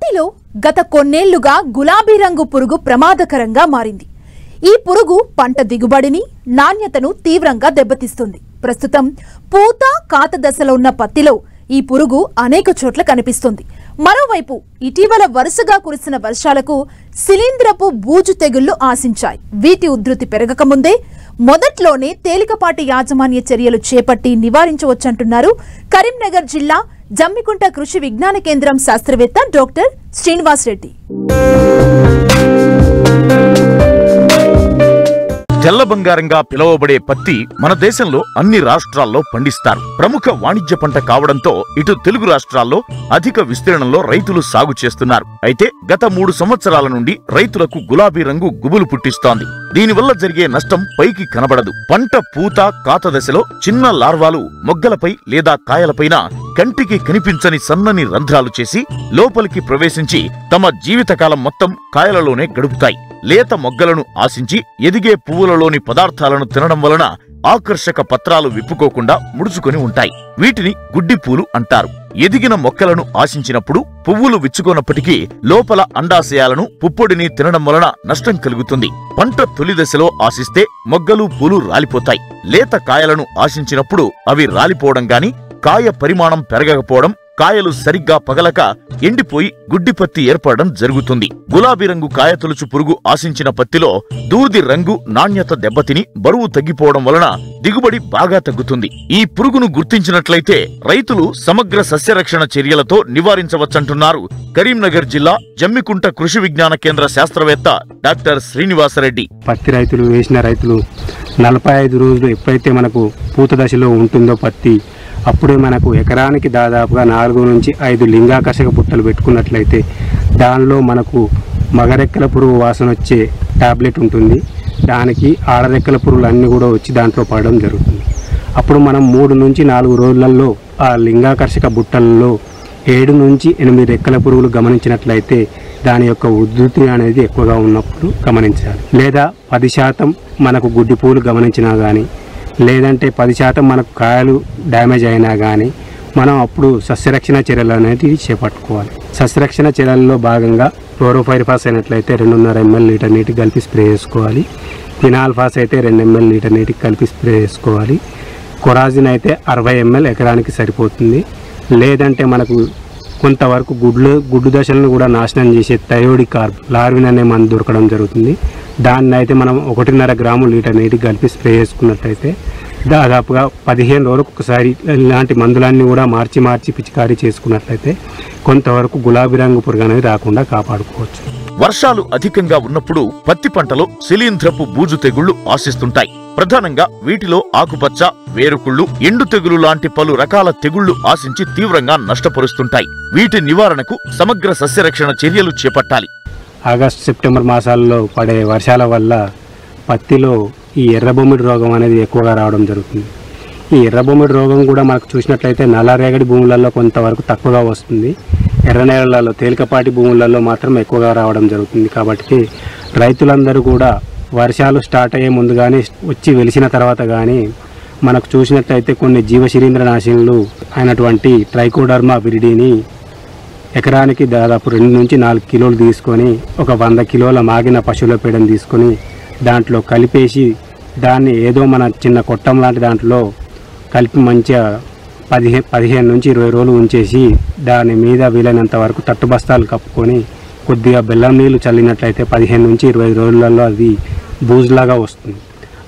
వరిలో గత కొన్నేళ్లుగా గులాబీ రంగు పురుగు ప్రమాదకరంగా మారింది. ఈ పురుగు పంట దిగుబడిని, నాణ్యతను తీవ్రంగా దెబ్బతీస్తుంది. ప్రస్తుతం పూత, కాత దశలో ఉన్న పత్తిలో ఈ పురుగు అనేక చోట్ల కనిపిస్తుంది. మరోవైపు ఇటీవల వరుసగా కురిసిన వర్షాలకు శిలీంధ్రపు బూజు తెగుళ్లు ఆశించాయి. వీటి ఉధృతి పెరగకముందే మొదట్లోనే తేలికపాటి యాజమాన్య చర్యలు చేపట్టి నివారించవచ్చంటున్నారు కరీంనగర్ జిల్లా జమ్మికుంట కృషి విజ్ఞాన కేంద్రం శాస్త్రవేత్త డాక్టర్ శ్రీనివాస్ రెడ్డి. తెల్ల బంగారంగా పిలువబడే పత్తి మన దేశంలో అన్ని రాష్ట్రాల్లో పండిస్తారు. ప్రముఖ వాణిజ్య పంట కావడంతో ఇటు తెలుగు రాష్ట్రాల్లో అధిక విస్తీర్ణంలో రైతులు సాగు చేస్తున్నారు. అయితే గత 3 సంవత్సరాల నుండి రైతులకు గులాబీ రంగు గుబులు పుట్టిస్తోంది. దీనివల్ల జరిగే నష్టం పైకి కనబడదు. పంట పూత, కాత దశలో చిన్న లార్వాలు మొగ్గలపై లేదా కాయలపైన కంటికి కనిపించని సన్నని రంధ్రాలు చేసి లోపలికి ప్రవేశించి తమ జీవితకాలం మొత్తం కాయలలోనే గడుపుతాయి. లేత మొగ్గలను ఆశించి ఎదిగే పువ్వులలోని పదార్థాలను తినడం వలన ఆకర్షక పత్రాలు విప్పుకోకుండా ముడుచుకొని ఉంటాయి. వీటిని గుడ్డిపూలు అంటారు. ఎదిగిన మొక్కలను ఆశించినప్పుడు పువ్వులు విచ్చుకోనప్పటికీ లోపల అండాశయాలను, పుప్పొడిని తినడం వలన నష్టం కలుగుతుంది. పంట తొలి దశలో ఆశిస్తే మొగ్గలు, పూలు రాలిపోతాయి. లేత కాయలను ఆశించినప్పుడు అవి రాలిపోవడం గాని, కాయ పరిమాణం పెరగకపోవడం, కాయలు సరిగ్గా పగలక ఎండిపోయి గుడ్డిపత్తి ఏర్పడడం జరుగుతుంది. గులాబీ రంగు కాయతొలుచు పురుగు ఆశించిన పత్తిలో దూది రంగు, నాణ్యత దెబ్బతిని బరువు తగ్గిపోవడం వలన దిగుబడి బాగా తగ్గుతుంది. ఈ పురుగును గుర్తించినట్లయితే రైతులు సమగ్ర సస్యరక్షణ చర్యలతో నివారించవచ్చంటున్నారు కరీంనగర్ జిల్లా జమ్మికుంట కృషి విజ్ఞాన కేంద్ర శాస్త్రవేత్త డాక్టర్ శ్రీనివాసరెడ్డి. పత్తి రైతులు వేసిన రైతులు 45 రోజులు ఎప్పుడైతే మనకు పూత దశలో ఉంటుందో పత్తి, అప్పుడే మనకు ఎకరానికి దాదాపుగా 4 నుంచి 5 లింగాకర్షక పుట్టలు పెట్టుకున్నట్లయితే దానిలో మనకు మగరెక్కల పురుగు వాసన వచ్చే టాబ్లెట్ ఉంటుంది. దానికి ఆడరెక్కల పురుగులు అన్నీ కూడా వచ్చి దాంట్లో పడడం జరుగుతుంది. అప్పుడు మనం 3 నుంచి 4 రోజులలో ఆ లింగాకర్షక బుట్టలలో 7 నుంచి 8 రెక్కల పురుగులు గమనించినట్లయితే దాని యొక్క ఉధృతి అనేది ఎక్కువగా ఉన్నప్పుడు గమనించాలి. లేదా 10% మనకు గుడ్డి పూలు గమనించినా కానీ, లేదంటే 10% మనకు కాయలు డ్యామేజ్ అయినా కానీ మనం అప్పుడు సస్యరక్షణ చర్యలు అనేది చేపట్టుకోవాలి. సస్యరక్షణ చర్యల్లో భాగంగా క్లోరోఫైరిఫాస్ అయినట్లయితే 2.5 ml లీటర్ నీటికి కలిపి స్ప్రే చేసుకోవాలి. ఫినాల్ఫాస్ అయితే 2 ml లీటర్ నీటికి కలిపి స్ప్రే చేసుకోవాలి. కొరాజిన్ అయితే 60 ml ఎకరానికి సరిపోతుంది. లేదంటే మనకు కొంతవరకు గుడ్డు దశలను కూడా నాశనం చేసే థయోడికార్బ్ లార్విన్ అనే మందు దొరకడం జరుగుతుంది. దాన్ని అయితే మనం 1.5 గ్రాము లీటర్ నీటికి కలిపి స్ప్రే చేసుకున్నట్లయితే దాదాపుగా 15 రోజులకు ఒకసారి ఇలాంటి మందులన్నీ కూడా మార్చి పిచికారీ చేసుకున్నట్లయితే కొంతవరకు గులాబీ రంగు పురుగు అనేది రాకుండా కాపాడుకోవచ్చు. వర్షాలు అధికంగా ఉన్నప్పుడు పత్తి పంటలో శిలీంధ్రపు బూజు తెగుళ్లు ఆశిస్తుంటాయి. ప్రధానంగా వీటిలో ఆకుపచ్చ, వేరుకుళ్ళు, ఎండు తెగులు లాంటి పలు రకాల తెగుళ్లు ఆశించి తీవ్రంగా నష్టపరుస్తుంటాయి. వీటి నివారణకు సమగ్ర సస్యరక్షణ చర్యలు చేపట్టాలి. ఆగస్టు, సెప్టెంబర్ మాసాల్లో పడే వర్షాల వల్ల పత్తిలో ఈ ఎర్రబొమ్మిడి రోగం అనేది ఎక్కువగా రావడం జరుగుతుంది. ఈ ఎర్రబొమ్మిడి రోగం కూడా మనకు చూసినట్లయితే నల్లరేగడి భూములలో కొంతవరకు తక్కువగా వస్తుంది. ఎర్ర నేలలలో, తేలికపాటి భూములలో మాత్రం ఎక్కువగా రావడం జరుగుతుంది. కాబట్టి రైతులందరూ కూడా వర్షాలు స్టార్ట్ అయ్యే ముందు కానీ, వచ్చి వెలిసిన తర్వాత కానీ మనకు చూసినట్లయితే కొన్ని జీవశిలీంద్రనాశినులు అయినటువంటి ట్రైకోడర్మా విరిడిని ఎకరానికి దాదాపు 2 నుంచి 4 కిలోలు తీసుకొని, ఒక 100 కిలోల మాగిన పశువుల పేడను తీసుకొని దాంట్లో కలిపేసి దాన్ని ఏదో మన చిన్న కొట్టం లాంటి దాంట్లో కలిపి మంచిగా 15 నుంచి 20 రోజులు ఉంచేసి దాని మీద వీలైనంత వరకు తట్టు బస్తాలు కప్పుకొని కొద్దిగా బెల్లం నీళ్ళు చల్లినట్లయితే 15 నుంచి 20 రోజులలో అది బూజులాగా వస్తుంది.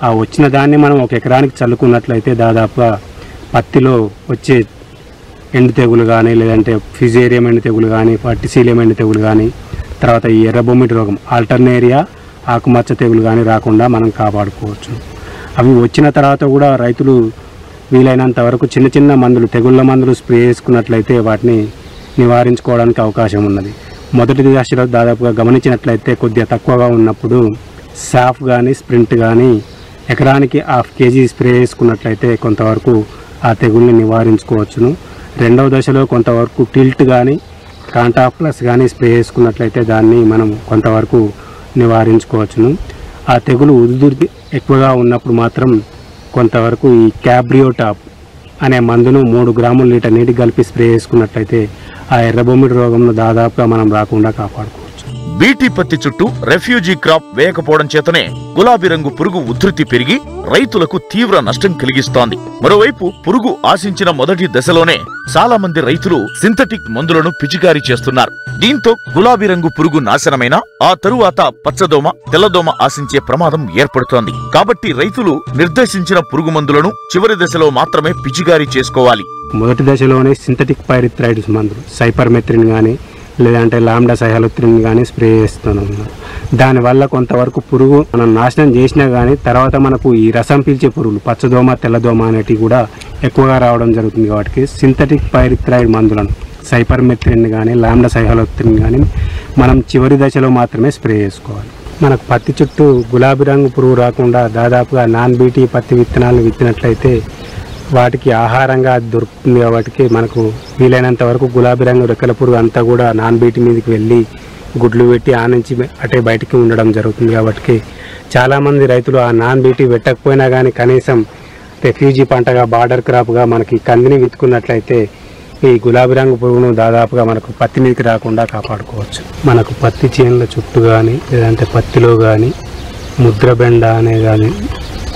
ఆ వచ్చిన దాన్ని మనం ఒక ఎకరానికి చల్లుకున్నట్లయితే దాదాపుగా పత్తిలో వచ్చే ఎండు తెగులు కానీ, లేదంటే ఫిజేరియం ఎండు తెగులు కానీ, పట్టిసీలియం ఎండు తెగులు కానీ, తర్వాత ఈ ఎర్రబొమ్మిడి రోగం ఆల్టర్నేరియా, ఆకుమచ్చ తెగులు కానీ రాకుండా మనం కాపాడుకోవచ్చు. అవి వచ్చిన తర్వాత కూడా రైతులు వీలైనంత వరకు చిన్న మందులు, తెగుళ్ళ మందులు స్ప్రే చేసుకున్నట్లయితే వాటిని నివారించుకోవడానికి అవకాశం ఉన్నది. మొదటి దశలో దాదాపుగా గమనించినట్లయితే కొద్దిగా తక్కువగా ఉన్నప్పుడు సాఫ్ కానీ, స్ప్రింట్ కానీ ఎకరానికి 1/2 kg స్ప్రే చేసుకున్నట్లయితే కొంతవరకు ఆ తెగుల్ని నివారించుకోవచ్చును. రెండవ దశలో కొంతవరకు టిల్ట్ కానీ, కాంటాఫ్ ప్లస్ కానీ స్ప్రే చేసుకున్నట్లయితే దాన్ని మనం కొంతవరకు నివారించుకోవచ్చును. ఆ తెగులు ఉధృతి ఎక్కువగా ఉన్నప్పుడు మాత్రం కొంతవరకు ఈ క్యాబ్రియోటాప్ అనే మందును 3 గ్రాముల లీటర్ నీటికి కలిపి స్ప్రే చేసుకున్నట్లయితే ఆ ఎర్రబొమ్మిడి రోగంను దాదాపుగా మనం రాకుండా కాపాడుకోవచ్చు. బీటీ పత్తి చుట్టూ రెఫ్యూజీ క్రాప్ వేయకపోవడం చేతనే గులాబీ రంగు పురుగు ఉధృతి పెరిగి రైతులకు తీవ్ర నష్టం కలిగిస్తోంది. మరోవైపు పురుగు ఆశించిన మొదటి దశలోనే చాలా మంది రైతులు సింథటిక్ మందులను పిచికారీ చేస్తున్నారు. దీంతో గులాబీ రంగు పురుగు నాశనమైన ఆ తరువాత పచ్చదోమ, తెల్లదోమ ఆశించే ప్రమాదం ఏర్పడుతోంది. కాబట్టి రైతులు నిర్దేశించిన పురుగు మందులను చివరి దశలో మాత్రమే పిచికారీ చేసుకోవాలి. మొదటి దశలోనే సింథటిక్ పైరిథ్రైడ్స్ మందులు సైపర్మెథ్రిన్ కానీ లేదంటే లాంబ్డా సైహాలోత్రిన్ కానీ స్ప్రే చేస్తున్నాం. దానివల్ల కొంతవరకు పురుగు మనం నాశనం చేసినా కానీ తర్వాత మనకు ఈ రసం పీల్చే పురుగులు పచ్చదోమ, తెల్లదోమ అనేటివి కూడా ఎక్కువగా రావడం జరుగుతుంది. కాబట్టి సింథటిక్ పైరిథ్రైడ్ మందులను సైపర్మెథ్రిన్ కానీ లాంబ్డా సైహాలోత్రిన్ కానీ మనం చివరి దశలో మాత్రమే స్ప్రే చేసుకోవాలి. మనకు పత్తి చుట్టూ గులాబీ రంగు పురుగు రాకుండా దాదాపుగా నాన్ బీటీ పత్తి విత్తనాలు విత్తినట్లయితే వాటికి ఆహారంగా దొరుకుతుంది. కాబట్టి మనకు వీలైనంత వరకు గులాబీ రంగు రెక్కల పురుగు అంతా కూడా నాన్ బీటీ మీదకి వెళ్ళి గుడ్లు పెట్టి ఆ నుంచి అటే బయటికి ఉండడం జరుగుతుంది. కాబట్టి చాలామంది రైతులు ఆ నాన్ బీటీ పెట్టకపోయినా కానీ కనీసం రెఫ్యూజీ పంటగా బార్డర్ క్రాప్గా మనకి కందిని విత్తుకున్నట్లయితే ఈ గులాబీ రంగు పురుగును దాదాపుగా మనకు పత్తి మీదకి రాకుండా కాపాడుకోవచ్చు. మనకు పత్తి చేనుల చుట్టూ కానీ లేదంటే పత్తిలో కానీ ముద్రబెండ అనే కానీ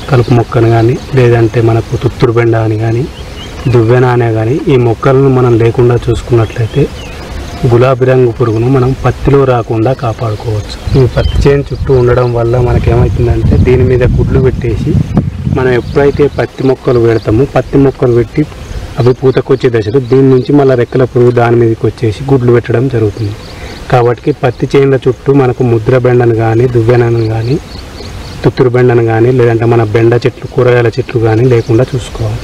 కలుపు మొక్కను కానీ లేదంటే మనకు తుత్తుడు బెండ అని కానీ దువ్వెన అనే కానీ ఈ మొక్కలను మనం లేకుండా చూసుకున్నట్లయితే గులాబీ రంగు పురుగును మనం పత్తిలో రాకుండా కాపాడుకోవచ్చు. ఈ పత్తి చేను చుట్టూ ఉండడం వల్ల మనకేమవుతుందంటే దీని మీద గుడ్లు పెట్టేసి మనం ఎప్పుడైతే పత్తి మొక్కలు పెడతామో పత్తి మొక్కలు పెట్టి అవి పూతకొచ్చే దశలో దీని నుంచి మళ్ళీ రెక్కల పురుగు దాని మీదకి వచ్చేసి గుడ్లు పెట్టడం జరుగుతుంది. కాబట్టి పత్తి చేనుల చుట్టూ మనకు ముద్ర బెండను కానీ దువ్వెనను కానీ తుత్తురు బెండను కానీ లేదంటే మన బెండ చెట్లు, కూరగాయల చెట్లు కానీ లేకుండా చూసుకోవాలి.